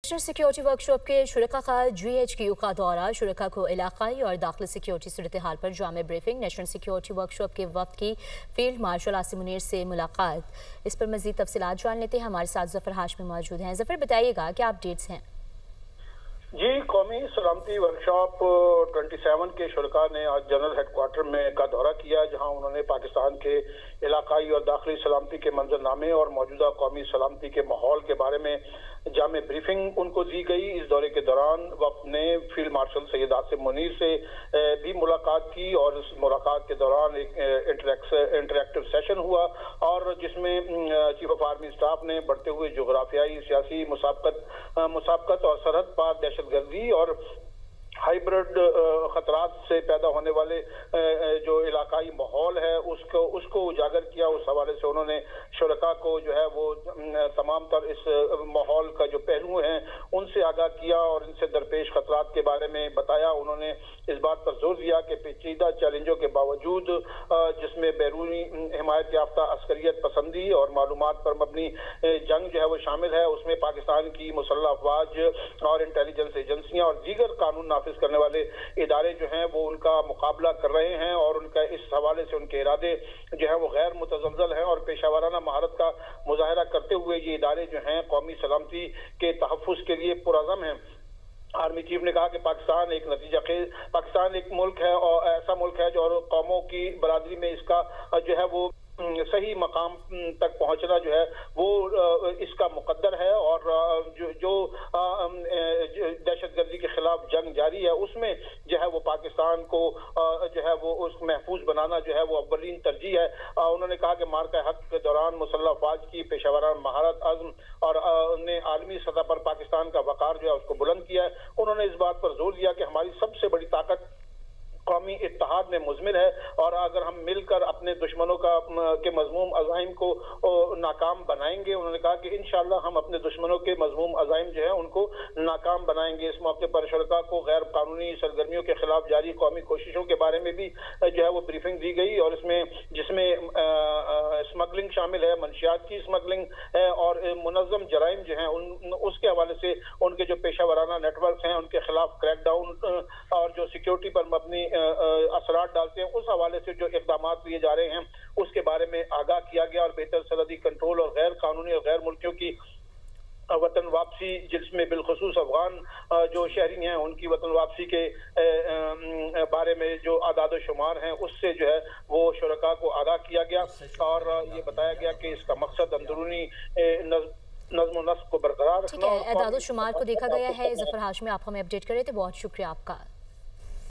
National security workshop के शुरका का GHQ का दौरा, शुरका को इलाकाई और दाखिली सिक्योरिटी सूरत हाल पर जामे ब्रीफिंग। नेशनल सिक्योरिटी वर्कशॉप के वक्त की फील्ड मार्शल आसिम मुनीर से मुलाकात। इस पर मजीद तफसीलात जान लेते हैं। हमारे साथ जफर हाशमी मौजूद हैं। जफर, बताइएगा क्या अपडेट्स हैं? जी, कौमी सलामती वर्कशॉप 27 के शुरका ने आज जनरल हेडक्वार्टर में का दौरा किया, जहां उन्होंने पाकिस्तान के इलाकाई और दाखिली सलामती के मंजरनामे और मौजूदा कौमी सलामती के माहौल के बारे में जामे ब्रीफिंग उनको दी गई। इस दौरे के दौरान वक्त ने फील्ड मार्शल सैयद आसिम मुनीर से भी मुलाकात की और इस मुलाकात के दौरान एक इंटरेक्टिव सेशन हुआ और जिसमें चीफ ऑफ आर्मी स्टाफ ने बढ़ते हुए जोग्राफियाई सियासी मुसाबकत और सरहद पार दहशतगर्दी और हाइब्रिड खतरात से पैदा होने वाले जो इलाकाई माहौल है उसको उजागर किया। उस हवाले से उन्होंने शुरका को जो है वो तमाम तर इस माहौल का जो पहलू हैं उनसे आगाह किया और इनसे दरपेश खतरात के बारे में बताया। उन्होंने इस बात पर जोर दिया कि पेचीदा चैलेंजों के बावजूद, जिसमें बैरूनी हिमायत याफ्ता अस्करियत पसंदी और मालूमात पर मबनी जंग जो है वो शामिल है, उसमें पाकिस्तान की मुसल्लह अफवाज और इंटेलिजेंस एजेंसियां और दीगर कानून करने वाले इदारे जो हैं वो उनका मुकाबला कर रहे हैं और उनका इस हवाले से उनके इरादे जो है वो गैर मुतज़लज़ल हैं और पेशावराना महारत का मुजाहरा करते हुए ये इदारे जो हैं कौमी सलामती के तहफ़्फ़ुज़ के लिए पुरअज़म हैं। आर्मी चीफ ने कहा कि पाकिस्तान एक मुल्क है और ऐसा मुल्क है जो कौमों की बरादरी में इसका जो है वो सही मकाम तक पहुंचना जो है वो इसका मुकद्दर है और जो दहशतगर्दी के खिलाफ जंग जारी है उसमें जो है वो पाकिस्तान को जो है वो उस महफूज बनाना जो है वो अव्वलीन तरजीह है। उन्होंने कहा कि मार्का हक के दौरान मुसल्लह अफवाज की पेशावराना महारत, अज़्म और ने आलमी सतह पर पाकिस्तान का वक़ार जो है उसको बुलंद किया है। उन्होंने इस बात पर जोर दिया कि हमारी सबसे बड़ी ताकत कौमी इत्तेहाद में मुज़मिर है और अगर हम मिलकर अपने दुश्मनों के मज़मूम अज़ाइम को नाकाम बनाएंगे, उन्होंने कहा कि इंशाअल्लाह हम अपने दुश्मनों के मज़मूम अज़ाइम जो है उनको नाकाम बनाएंगे। इस मौके पर शुरका को गैर कानूनी सरगर्मियों के खिलाफ जारी कौमी कोशिशों के बारे में भी जो है वो ब्रीफिंग दी गई और जिसमें स्मगलिंग शामिल है, मंशियात की स्मगलिंग है और मुनज़्ज़म जराइम जो है उसके हवाले से उनके जो पेशावराना नेटवर्क हैं उनके खिलाफ क्रैकडाउन और जो सिक्योरिटी पर मबनी असरात डालते हैं उस हवाले से जो इक़दामात लिए जा रहे हैं उसके बारे में आगाह किया गया और बेहतर सरहदी कंट्रोल और गैर कानूनी और गैर मुल्कियों की वतन वापसी, जिसमें बिलखुसूस अफगान जो शहरी हैं उनकी वतन वापसी के बारे में जो आदाद शुमार हैं उससे जो है वो शुरका को आगाह किया गया और ये बताया गया कि इसका मकसद अंदरूनी नज़्म व नस्क़ को बरकरार रखना। ठीक है, आदाद शुमार को देखा गया है। जफर हाशमी, आप हमें अपडेट कर रहे थे, बहुत शुक्रिया आपका।